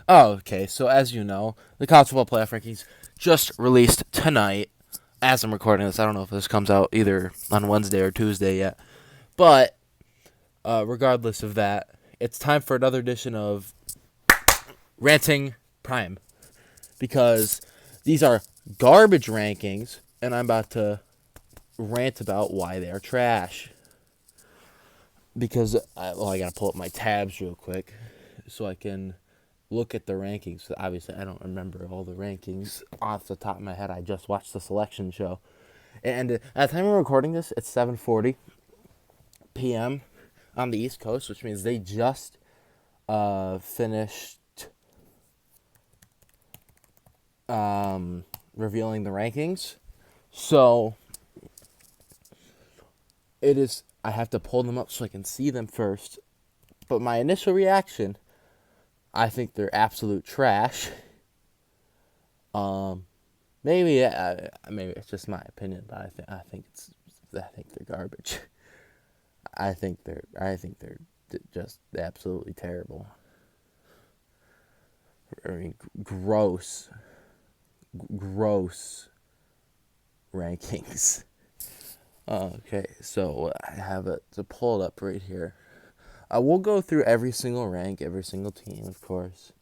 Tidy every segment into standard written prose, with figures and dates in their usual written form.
Oh, okay. So as you know, the college football playoff rankings just released tonight. As I'm recording this, I don't know if this comes out either on Wednesday or Tuesday yet. But regardless of that, it's time for another edition of Ranting Prime because these are garbage rankings, and I'm about to rant about why they're trash. Because I gotta pull up my tabs real quick so I can look at the rankings. Obviously, I don't remember all the rankings off the top of my head. I just watched the selection show, and at the time we're recording this, it's 7:40 p.m. on the East Coast, which means they just finished revealing the rankings. So it is. I have to pull them up so I can see them first. But my initial reaction, I think they're absolute trash. Maybe maybe it's just my opinion, but I think they're garbage. I think they're just absolutely terrible. I mean, gross rankings. Okay, so I have it to pull it up right here. We'll go through every single rank, every single team, of course,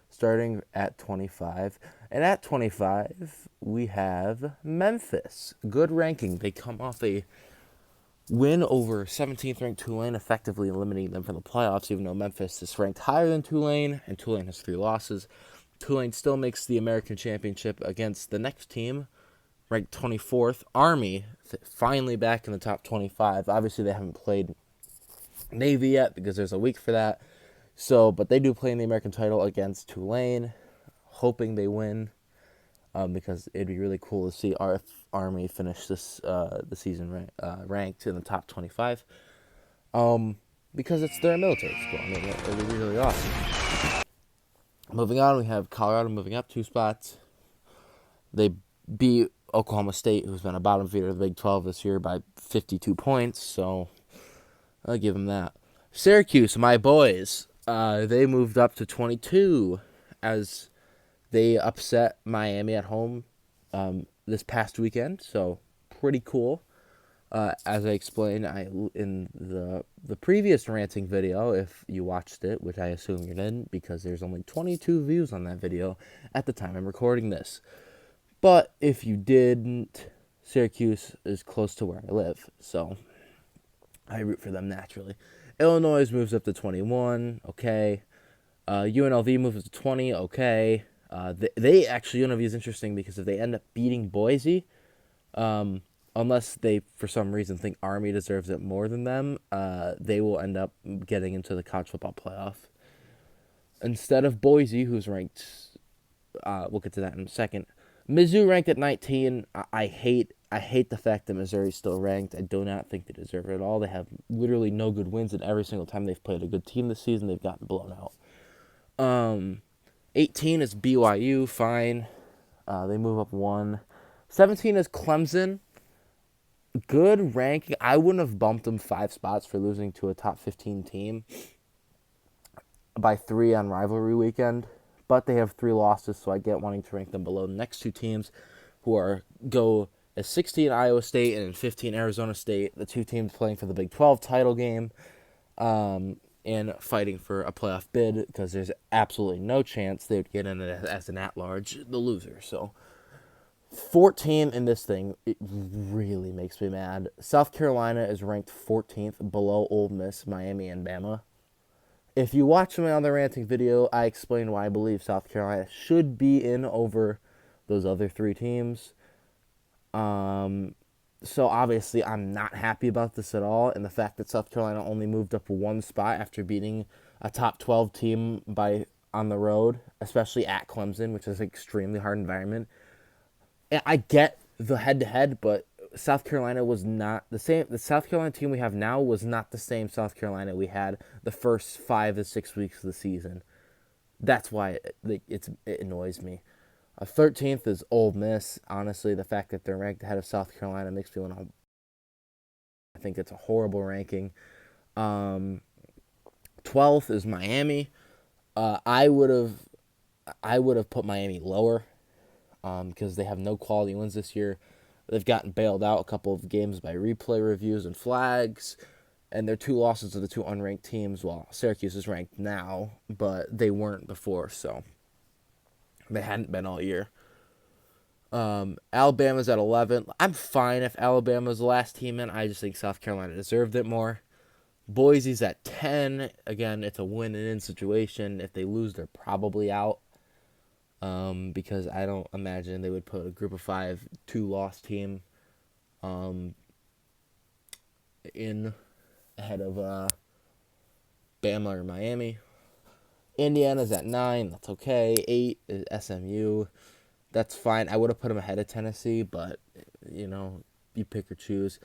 starting at 25. And at 25, we have Memphis. Good ranking. They come off a win over 17th ranked Tulane, effectively eliminating them from the playoffs, even though Memphis is ranked higher than Tulane, and Tulane has 3 losses. Tulane still makes the American Championship against the next team, ranked 24th, Army, finally back in the top 25. Obviously, they haven't played Navy yet because there's a week for that. So, but they do play in the American title against Tulane, hoping they win, because it'd be really cool to see our Army finish this the season ranked in the top 25. Because it's their military school. I mean, it'd be really awesome. Moving on, we have Colorado moving up 2 spots. They beat Oklahoma State, who's been a bottom feeder of the Big 12 this year, by 52 points. So I'll give them that. Syracuse, my boys, they moved up to 22 as they upset Miami at home this past weekend. So pretty cool. As I explained in the previous ranting video, if you watched it, which I assume you didn't, because there's only 22 views on that video at the time I'm recording this. But if you didn't, Syracuse is close to where I live, so I root for them naturally. Illinois moves up to 21, okay. UNLV moves up to 20, okay. They actually, UNLV is interesting because if they end up beating Boise, unless they for some reason think Army deserves it more than them, they will end up getting into the college football playoff instead of Boise, who's ranked. We'll get to that in a second. Mizzou ranked at 19. I hate the fact that Missouri's still ranked. I do not think they deserve it at all. They have literally no good wins, and every single time they've played a good team this season, they've gotten blown out. 18 is BYU. Fine. They move up 1. 17 is Clemson. Good ranking. I wouldn't have bumped them 5 spots for losing to a top 15 team by 3 on rivalry weekend. But they have 3 losses, so I get wanting to rank them below the next 2 teams, who go as 16 Iowa State and 15 Arizona State, the 2 teams playing for the Big 12 title game, and fighting for a playoff bid, because there's absolutely no chance they would get in as an at-large, the loser. So 14 in this thing, it really makes me mad. South Carolina is ranked 14th, below Ole Miss, Miami, and Bama. If you watch my other ranting video, I explained why I believe South Carolina should be in over those other 3 teams. So obviously I'm not happy about this at all, and the fact that South Carolina only moved up 1 spot after beating a top 12 team on the road, especially at Clemson, which is an extremely hard environment. I get the head-to-head, but South Carolina was not the same. The South Carolina team we have now was not the same South Carolina we had the first 5 to 6 weeks of the season. That's why it annoys me. 13th is Ole Miss. Honestly, the fact that they're ranked ahead of South Carolina makes me want to. I think it's a horrible ranking. 12th is Miami. I would have put Miami lower because they have no quality wins this year. They've gotten bailed out a couple of games by replay reviews and flags, and their two losses to the two unranked teams. Well, Syracuse is ranked now, but they weren't before, so they hadn't been all year. Alabama's at 11. I'm fine if Alabama's the last team in. I just think South Carolina deserved it more. Boise's at 10. Again, it's a win-and-in situation. If they lose, they're probably out. Because I don't imagine they would put a group of 5 two-loss team in ahead of Bama or Miami. Indiana's at 9. That's okay. 8 is SMU. That's fine. I would have put them ahead of Tennessee, but, you pick or choose.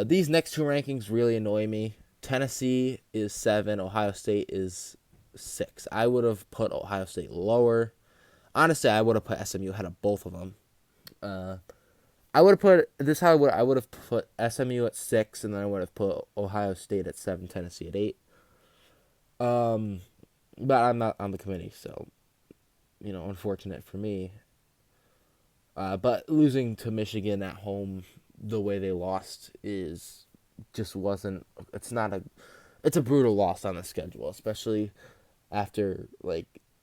These next two rankings really annoy me. Tennessee is 7. Ohio State is 6. I would have put Ohio State lower. Honestly, I would have put SMU ahead of both of them. I would have put this how I would have put SMU at 6, and then I would have put Ohio State at 7, Tennessee at 8. But I'm not on the committee, so unfortunate for me. But losing to Michigan at home the way they lost wasn't. It's a brutal loss on the schedule, especially after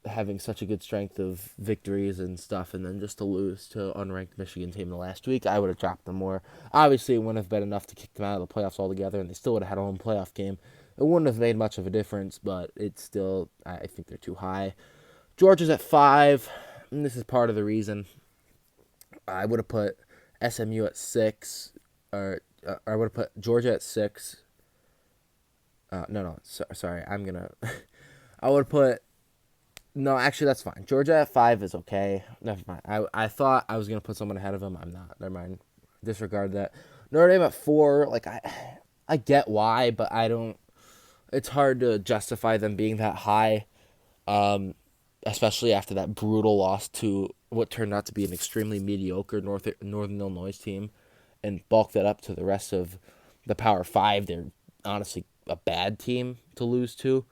having such a good strength of victories and stuff, and then just to lose to unranked Michigan team the last week, I would have dropped them more. Obviously, it wouldn't have been enough to kick them out of the playoffs altogether, and they still would have had a home playoff game. It wouldn't have made much of a difference, but it's still, I think they're too high. Georgia's at 5, and this is part of the reason. I would have put SMU at 6, or I would have put Georgia at 6. Sorry, I'm gonna. I would put. No, actually, that's fine. Georgia at 5 is okay. Never mind. I thought I was gonna put someone ahead of them. I'm not. Never mind. Disregard that. Notre Dame at 4. I get why, but I don't. It's hard to justify them being that high, especially after that brutal loss to what turned out to be an extremely mediocre Northern Illinois team, and bulk that up to the rest of the Power 5. They're honestly a bad team to lose to.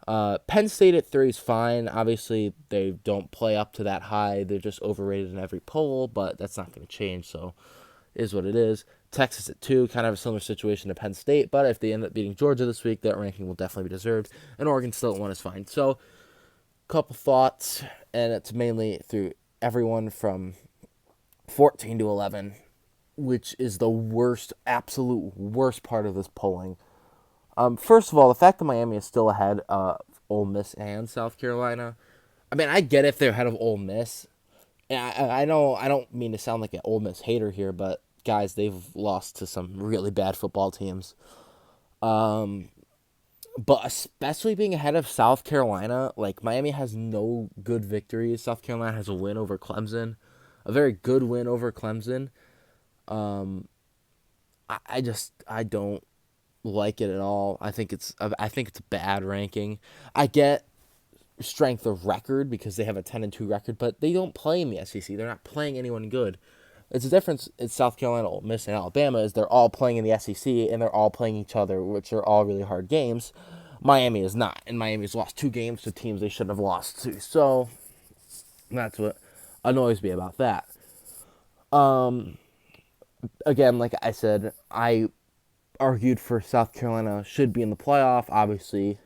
Penn State at 3 is fine. Obviously, they don't play up to that high. They're just overrated in every poll, but that's not going to change, so it is what it is. Texas at 2, kind of a similar situation to Penn State, but if they end up beating Georgia this week, that ranking will definitely be deserved, and Oregon still at 1 is fine. So, couple thoughts, and it's mainly through everyone from 14 to 11, which is the worst, absolute worst part of this polling. First of all, the fact that Miami is still ahead of Ole Miss and South Carolina. I mean, I get if they're ahead of Ole Miss. And I know I don't mean to sound like an Ole Miss hater here, but guys, they've lost to some really bad football teams. But especially being ahead of South Carolina, Miami has no good victories. South Carolina has a win over Clemson, a very good win over Clemson. I don't like it at all. I think it's a bad ranking. I get strength of record because they have a 10-2 record, but they don't play in the SEC. They're not playing anyone good. It's a difference in South Carolina, Ole Miss, and Alabama is they're all playing in the SEC and they're all playing each other, which are all really hard games. Miami is not, and Miami's lost 2 games to teams they shouldn't have lost to. So that's what annoys me about that. Again, like I said, I argued for South Carolina should be in the playoff. Obviously,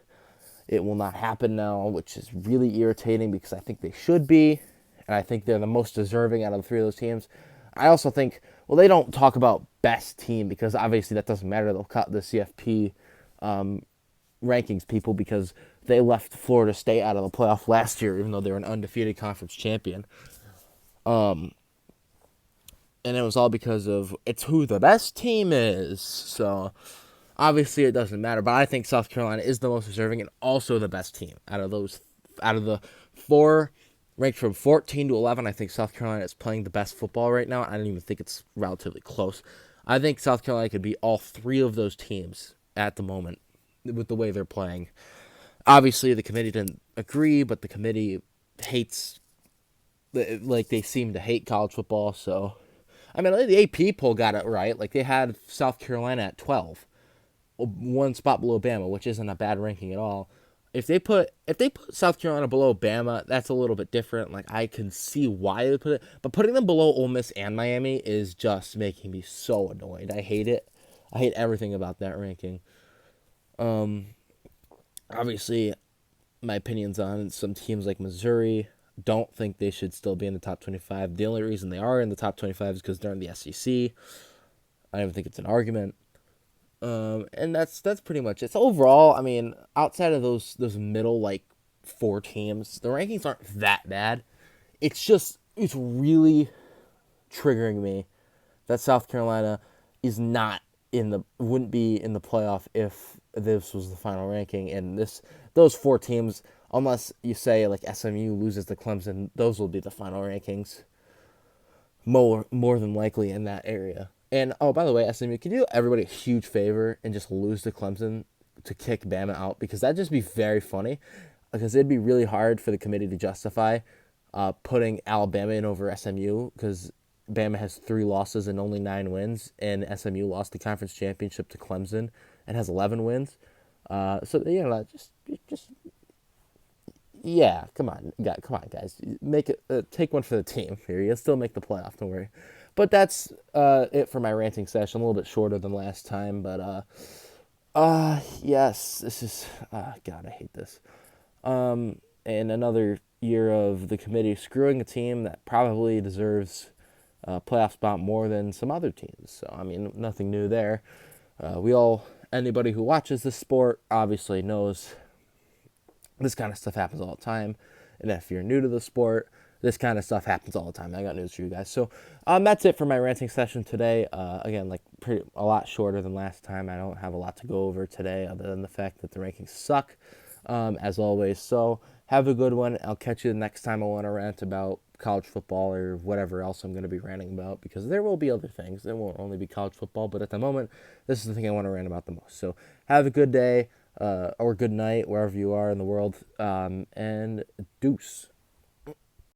it will not happen now, which is really irritating because I think they should be, and I think they're the most deserving out of the 3 of those teams. I also think, they don't talk about best team because obviously that doesn't matter. They'll cut the CFP rankings people because they left Florida State out of the playoff last year, even though they were an undefeated conference champion. And it was all because of it's who the best team is. So obviously it doesn't matter, but I think South Carolina is the most deserving and also the best team out of the 4 ranked from 14 to 11. I think South Carolina is playing the best football right now. I don't even think it's relatively close. I think South Carolina could beat all 3 of those teams at the moment with the way they're playing. Obviously, the committee didn't agree, but the committee hates, they seem to hate college football. So, I mean, the AP poll got it right. They had South Carolina at 12, 1 spot below Bama, which isn't a bad ranking at all. If they put South Carolina below Bama, that's a little bit different. Like I can see why they put it, but putting them below Ole Miss and Miami is just making me so annoyed. I hate it. I hate everything about that ranking. Obviously, my opinions on some teams like Missouri. Don't think they should still be in the top 25. The only reason they are in the top 25 is because they're in the SEC. I don't even think it's an argument. And that's pretty much it. So overall, I mean, outside of those middle like four teams, the rankings aren't that bad. It's really triggering me that South Carolina is not in the wouldn't be in the playoff if this was the final ranking. And those four teams, unless you say like SMU loses to Clemson, those will be the final rankings more than likely in that area. And oh, by the way, SMU, can you do everybody a huge favor and just lose to Clemson to kick Bama out? Because that'd just be very funny. Because it'd be really hard for the committee to justify putting Alabama in over SMU because Bama has 3 losses and only 9 wins, and SMU lost the conference championship to Clemson and has 11 wins. So just yeah, come on, guys, make it take one for the team here. You'll still make the playoff, don't worry. But that's it for my ranting session. A little bit shorter than last time, but yes, this is God, I hate this. And another year of the committee screwing a team that probably deserves a playoff spot more than some other teams. So I mean, nothing new there. Anybody who watches this sport obviously knows this kind of stuff happens all the time. And if you're new to the sport, this kind of stuff happens all the time. I got news for you guys. So that's it for my ranting session today. Again, like a lot shorter than last time. I don't have a lot to go over today other than the fact that the rankings suck, as always. So have a good one. I'll catch you the next time I want to rant about college football or whatever else I'm going to be ranting about, because there will be other things. It won't only be college football, but at the moment, this is the thing I want to rant about the most. So have a good day or good night wherever you are in the world, and deuce.